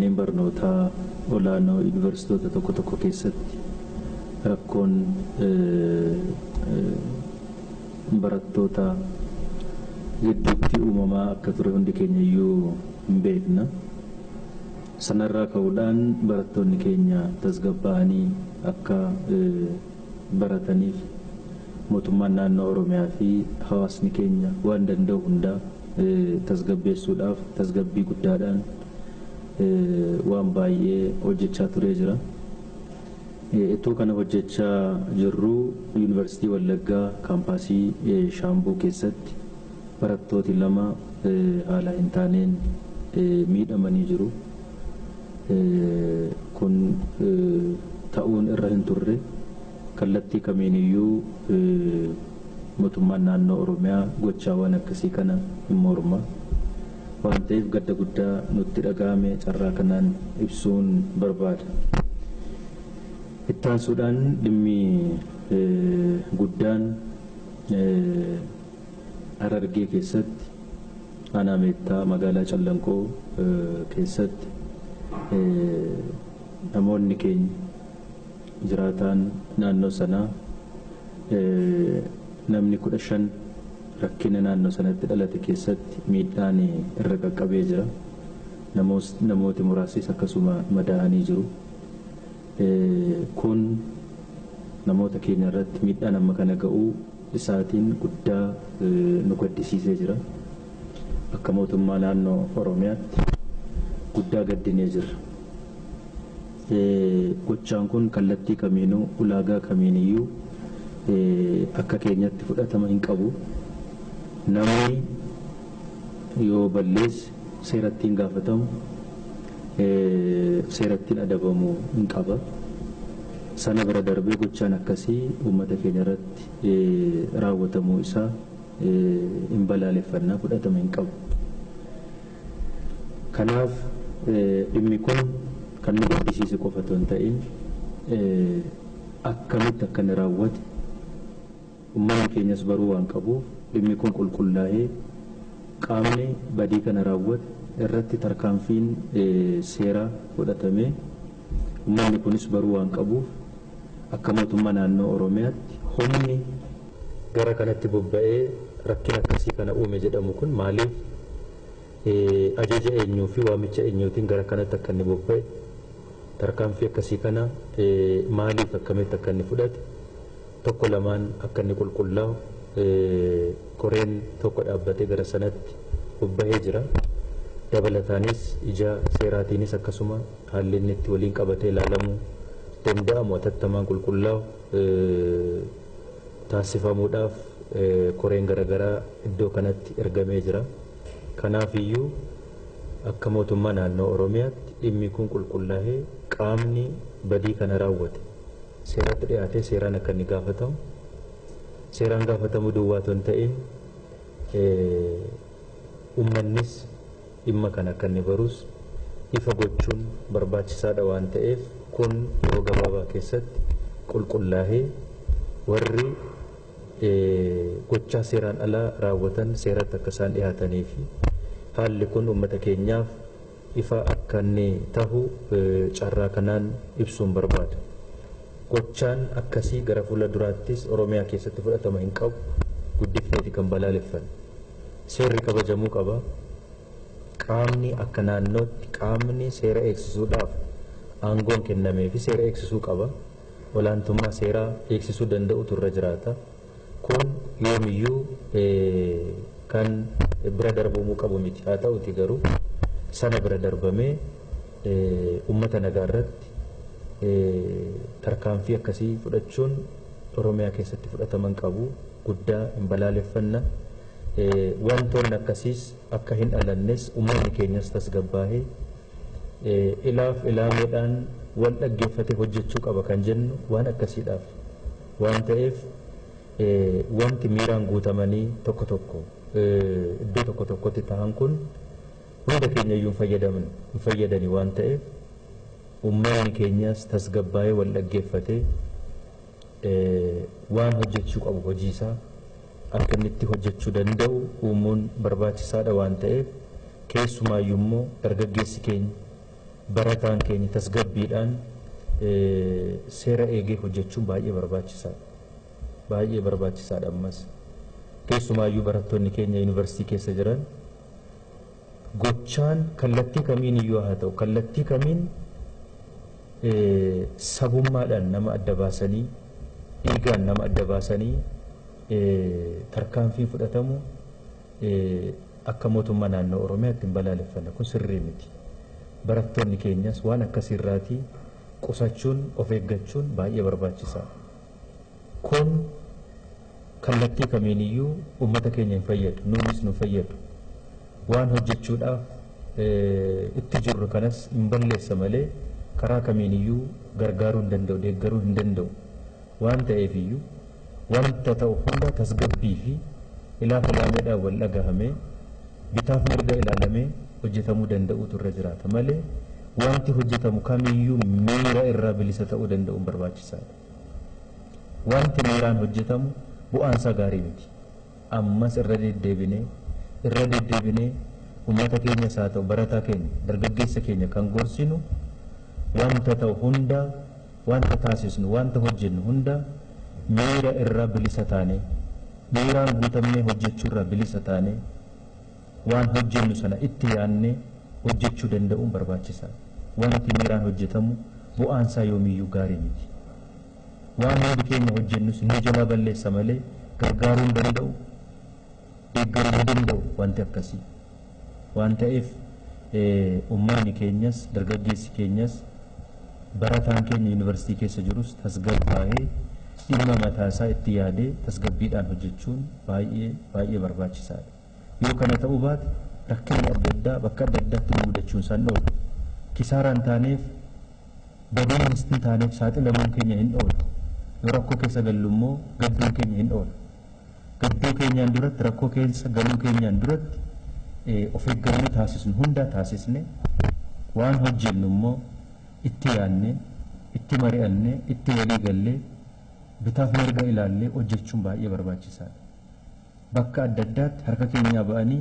barnoota olaanoo yuunivarsiitota tokko keessatti rakkoon barattoota gidduutti uumamaa akka ture hundi keenya iyyuu hin beekna. Sanarraa ka'uudhaan barattoonni keenya tasgabbaa'anii akka barataniif mootummaan naannoo Oromiyaa fi hawaasni keenya waan danda'u hundaa tasgabbeessuudhaaf tasgabbii guddaadhaan waan baay'ee hojjechaa turee jira. Ittoo kana hojjechaa jirru Yuunivarsiitii Wallaggaa kaampaasii Shaambuu keessatti barattooti lama haala hin taaneen miidhamanii jiru. Kun ta'uun irra hin turre kallattii kamiiniyyuu mootummaan naannoo Oromiyaa gochaawwan akkasii kana hin morma. Waan ta'eef gadda guddaa nutti dhaga'ame carraa kanaan ibsuun barbaada. Ittaansuudhaan dhimmi guddaan Harargee keessatti aanaa Meettaa magaalaa Callanqoo keessatti namoonni keenya jiraataan naannoo sanaa namni 15 rakkina naannoo sanatti dhalate keessatti miidhaan irra qaqqabee jira. Namooti muraasis akkasuma madaa'anii jiru. Kun namoota keenya irratti miidhaan amma kana ga'uu isaatiin guddaa nu gaddisiisee jira. Akka mootummaa naannoo Oromiyaatti guddaa gaddinee jira. Gochaan kun kallattii kamiinuu ulaagaa kamiiniyyuu akka keenyatti fudhatama hin qabu. Namni yoo balleesse seerattiin gaafatamu, seerattiin adabamu hin qaba. Sana bira darbee gochaan akkasii uummata keenya irratti raawwatamuu isaa hin balaaleffannaa, fudhatama hin qabu. Kanaaf dhimmi kun kan nu gaddisiise qofa otoo hin ta'in akkamitti akka inni raawwate uummanni keenyas baruu waan qabuuf dhimmi kun qulqullaa'ee qaamni badii kana raawwate irratti tarkaanfiin seeraa fudhatamee uummanni kunis baruu waan qabuuf akka mootummaa naannoo Oromiyaatti humni gara kanatti bobba'ee rakkina akkasii kana uume jedhamu kun maaliif ajaja eenyuu fi waamicha eenyuutiin gara kanatti akka inni bobba'e tarkaanfii akkasii kana maaliif akkamitti akka inni fudhate tokko lamaan akka inni qulqullaa'u koreen tokko dhaabbatee gara sanatti bobba'ee jira. Dabalataanis ija seeraatiinis akkasuma haalli inni itti waliin qabatee ilaalamuu danda'amu atattamaan qulqullaa'u taasifamuudhaaf koreen garaagaraa iddoo kanatti ergamee jira. Kanaaf iyyuu akka mootummaa naannoo Oromiyaatti dhimmi kun qulqullaa'ee qaamni badii kana raawwate seeratti dhiyaatee seeraan akka inni gaafatamu, seeraan gaafatamuu duwwaa otoo hin ta'in uummannis dhimma kana akka inni barus ifa gochuun barbaachisaadha waan ta'eef kun yeroo gabaabaa keessatti qulqullaa'ee warri gochaa seeraan alaa raawwatan seeratti akka isaan dhiyaatanii fi haalli kun uummata keenyaaf ifa akka inni tahu carraa kanaan ibsuun barbaada. Gochaan akkasii gara fuula duraattis Oromiyaa keessatti fudhatama hin qabu, guddifneeti kan balaaleffannu. Seerri kabajamuu qaba. Qaamni akka naannootti qaamni seera eegsisuudhaaf aangoon kennamee fi seera eegsisuu qaba. Olaantummaa seeraa eegsisuu danda'utu irra jiraata. Kun yoomiyyuu kan bira darbamuu qabu miti. Haa ta'uti garuu sana bira darbamee uummata nagaa irratti tarkaanfii akkasii fudhachuun Oromiyaa keessatti fudhataman qabu guddaa hin balaaleffanna. Wantoonni akkasiis akka hin dhalannes uummanni keenyas tasgabbaa'ee ilaaf ilaameedhaan wal dhaggeeffatee hojjechuu qaba kan jennu waan akkasiidhaaf waan ta'eef wanti miiraan guutamanii tokko tokko iddoo tokko tokkotti ta'an kun hunda keenya iyyuu hin fayyadani waan ta'eef uummanni keenyas tasgabbaa'ee wal dhaggeeffatee waan hojjechuu qabu hojiisaa akka inni itti hojjechuu danda'u uumuun barbaachisaadha waan ta'eef keessumaayyuu immoo dargaggeessi keenya barataan keenya tasgabbiidhaan seera eegee hojjechuun baay'ee barbaachisaadha. Ammas keessumaayyuu barattoonni keenya yuunivarsiitii keessa jiran gochaan kallattii kamiin iyyuu haa ta'u kallattii kamiin sabummaadhaan nama adda baasanii dhiigaan nama adda baasanii tarkaanfii fudhatamu akka mootummaa naannoo Oromiyaatti hin balaaleffanne kun sirrii miti. Barattoonni keenyas waan akkasiirraatii qusachuun of eeggachuun baay'ee barbaachisaadha. Kun kallattii kamiin iyyuu uummata keenya hin fayyadu, nuunis nu fayyadu. Waan hojjechuudhaaf itti jirru kanas hin balleessa malee karaa kamiin iyyuu gargaaruu hin danda'u, deeggaruu hin danda'u. Waan ta'eef iyyuu wanta ta'u hunda tasgabbii fi ilaafa laameedhaan wal dhagahamee bitaaf mirga ilaalamee hojjetamuu danda'uutu irra jiraata malee wanti hojjetamu kamiyyuu miira irraa bilisa ta'uu danda'uun barbaachisaadha. Wanti miiraan hojjetamu bu'aansaa gaarii miti. Ammas irra deddeebinee uummata keenyas haa ta'u barataa keenya dargaggeessa keenya kan gorsinu wanta ta'u hunda wanta taasisnu wanta hojjennu hunda miira irraa bilisa taanee miiraan guutamnee hojjechuurraa bilisa taanee waan hojjennu sana itti yaannee hojjechuu danda'uun barbaachisaadha. Wanti miiraan hojjetamu bu'aansaa yoomiyyuu gaarii miti. Waan hundi keenya hojjennus nu jalaa balleessa malee gargaaruu hin danda'u, deeggaruu hin danda'u wanti akkasii. Waan ta'eef uummanni keenyas dargaggeessi keenyas barataan keenya yuunivarsiitii keessa jirus tasgabbaa'ee dhimma mataasaa itti yaadee tasgabbiidhaan hojjechuun baay'ee barbaachisaadha. Yoo kana ta'uu baate rakkinni adda addaa bakka adda addaatti nu mudachuun isaan oolu. Kisaaraan taaneef badeenis hin taaneef saaxilamuun keenya hin oolu. Yoo rakkoo keessa gallu immoo gadduun keenya hin oolu. Gadduu keenyaan duratti rakkoo keessa galuu keenyaan duratti of eeggannoo taasisnu hundaa taasisne waan hojjennu immoo itti yaannee itti mari'annee itti walii gallee bitaaf mirga ilaallee hojjechuun baay'ee barbaachisaadha. Bakka adda addaatti harka keenyaa ba'anii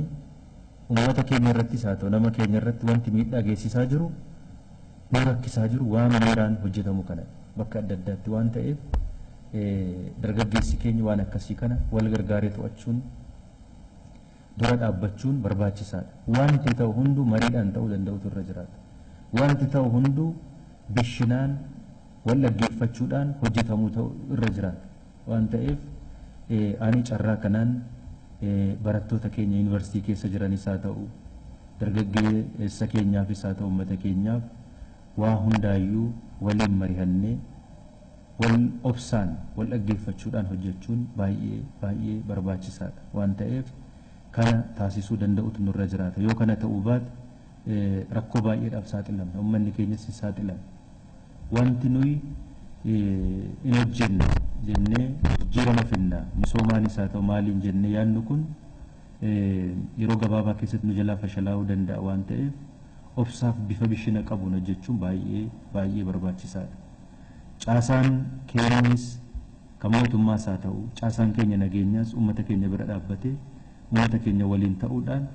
uummata keenya irrattis haa ta'u nama keenya irratti wanti miidhaa geessisaa jiru nu rakkisaa jiru waan miiraan hojjetamu kana bakka adda addaatti waan ta'eef dargaggeessi keenya waan akkasii kana wal gargaaree to'achuun dura dhaabbachuun barbaachisaadha. Wanti ta'u hunduu mariidhaan ta'uu danda'utu irra jiraata. Wanti ta'u hunduu bishinaan wal dhaggeeffachuudhaan hojjetamuu ta'u irra jiraata. Waan ta'eef ani carraa kanaan barattoota keenya yuunivarsiitii keessa jiranis haa ta'u dargaggeessa keenyaafis haa ta'u uummata keenyaaf waa hundaayyuu waliin mari'annee wal obsaan wal dhaggeeffachuudhaan hojjechuun baay'ee barbaachisaadha. Waan ta'eef kana taasisuu danda'utu nurra jiraata. Yoo kana ta'uu baate rakkoo baay'eedhaaf saaxilamna. Uummanni keenyas hin saaxilamna. Wanti nuyi in hojjenna jennee jijjiirama finnaa misoomaanis haa ta'u maaliin jennee yaadnu kun yeroo gabaabaa keessatti nu jalaa fashalaa'uu danda'a waan ta'eef obsaaf bifa bishina qabuun hojjechuun baay'ee barbaachisaadha. Caasaan keenyas kan mootummaas haa ta'u caasaan keenya nageenyaas uummata keenya bira dhaabbatee uummata keenya waliin ta'uudhaan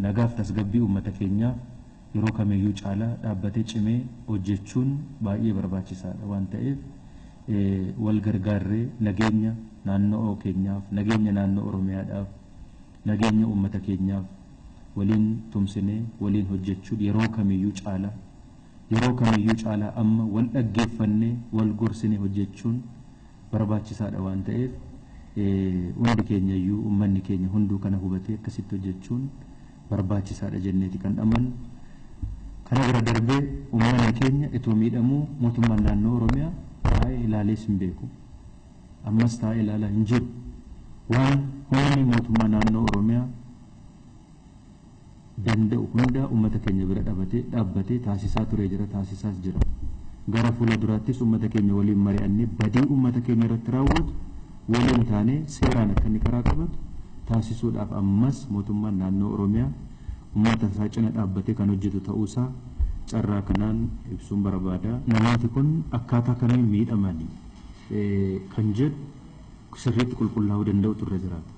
nagaaf tasgabbii uummata keenyaaf yeroo kamiyyuu caalaa dhaabbatee cimee hojjechuun baay'ee barbaachisaadha. Waan ta'eef wal gargaarree nageenya naannoo keenyaaf nageenya naannoo Oromiyaadhaaf nageenya uummata keenyaaf waliin tumsinee waliin hojjechuun yeroo kamiyyuu caalaa amma wal dhaggeeffannee wal gorsinee hojjechuun barbaachisaadha. Waan ta'eef hundi keenya iyyuu uummanni keenya hunduu kana hubatee akkasitti hojjechuun barbaachisaadha jenneeti kan amannu. Kana bira darbee uummanni keenya itoo miidhamuu mootummaan naannoo Oromiyaa taa'ee ilaalees hin beeku. Ammas taa'ee ilaalaa hin jiru. Waan humni mootummaa naannoo Oromiyaa danda'u hunda uummata keenya bira dhaabbatee taasisaa turee jira, taasisaas jira. Gara fuula duraattis uummata keenya waliin mari'annee badii uummata keenya irratti raawwatu waliin taanee seeraan akka inni karaa qabatu taasisuudhaaf ammas mootummaan naannoo Oromiyaa uummata isaa cina dhaabbatee kan hojjetu ta'uusaa carraa kanaan ibsuun barbaada. Namooti kun akkaataa kamiin miidhamanii kan jedhu sirriitti qulqullaa'uu danda'utu irra jiraata.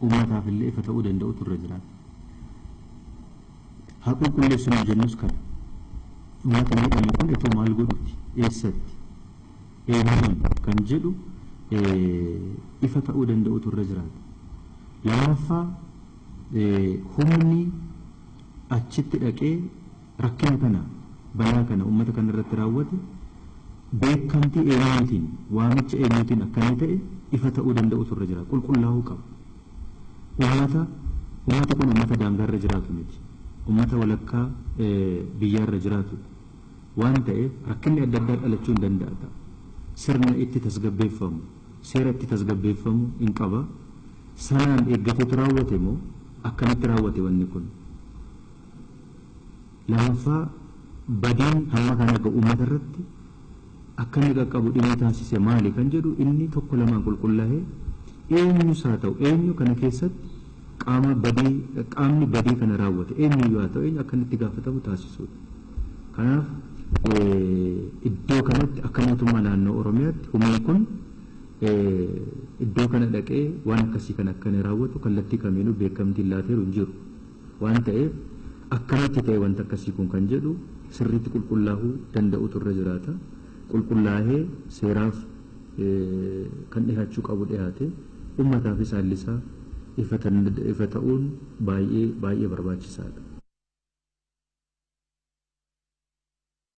Uummataaf illee ifa ta'uu danda'utu irra jiraata. Haa qulqulleessinu jennus kana uummata miidhame kun itoo maal godhuti eessatti eenyuun kan jedhu ifa ta'uu danda'utu irra jiraata. Lammaffaa humni achitti dhaqee rakkina kana balaa kana uummata kana irratti raawwate beekamtii eenyuutiin waamicha eenyuutiin akkamii ta'e ifa ta'uu danda'utu irra jira. Qulqullaa'uu qaba. Uummata kun uummata daangaarra jiraatu miti. Uummata walakkaa biyyaarra jiraatu waan ta'eef rakkinni adda addaa dhalachuu hin danda'a. Sirna itti tasgabbeeffamu, seera itti tasgabbeeffamu hin qaba. Sanaan eeggateetu raawwate moo akkamitti raawwate wanni kun? Lammaffaa badiin hamma kana ga'u uummata irratti akka inni qaqqabu dhimma taasise maali kan jedhu inni tokko lamaan qulqullaa'ee eenyus haa ta'u eenyu kana keessatti qaamni badii kana raawwate eenyu haa ta'u eenyu akka inni itti gaafatamu taasisuudha. Kanaaf iddoo kanatti akka mootummaa naannoo Oromiyaatti humni kun iddoo kana dhaqee waan akkasii kan akka inni raawwatu kallattii kamiinuu beekamtiin laateeru hin jiru waan ta'eef akkanatti ta'e wanta akkasii kun kan jedhu sirriitti qulqullaa'uu danda'utu irra jiraata. Qulqullaa'ee seeraaf kan dhiyaachuu qabu dhiyaate uummataafis haallisaa ifa ta'uun baay'ee barbaachisaadha.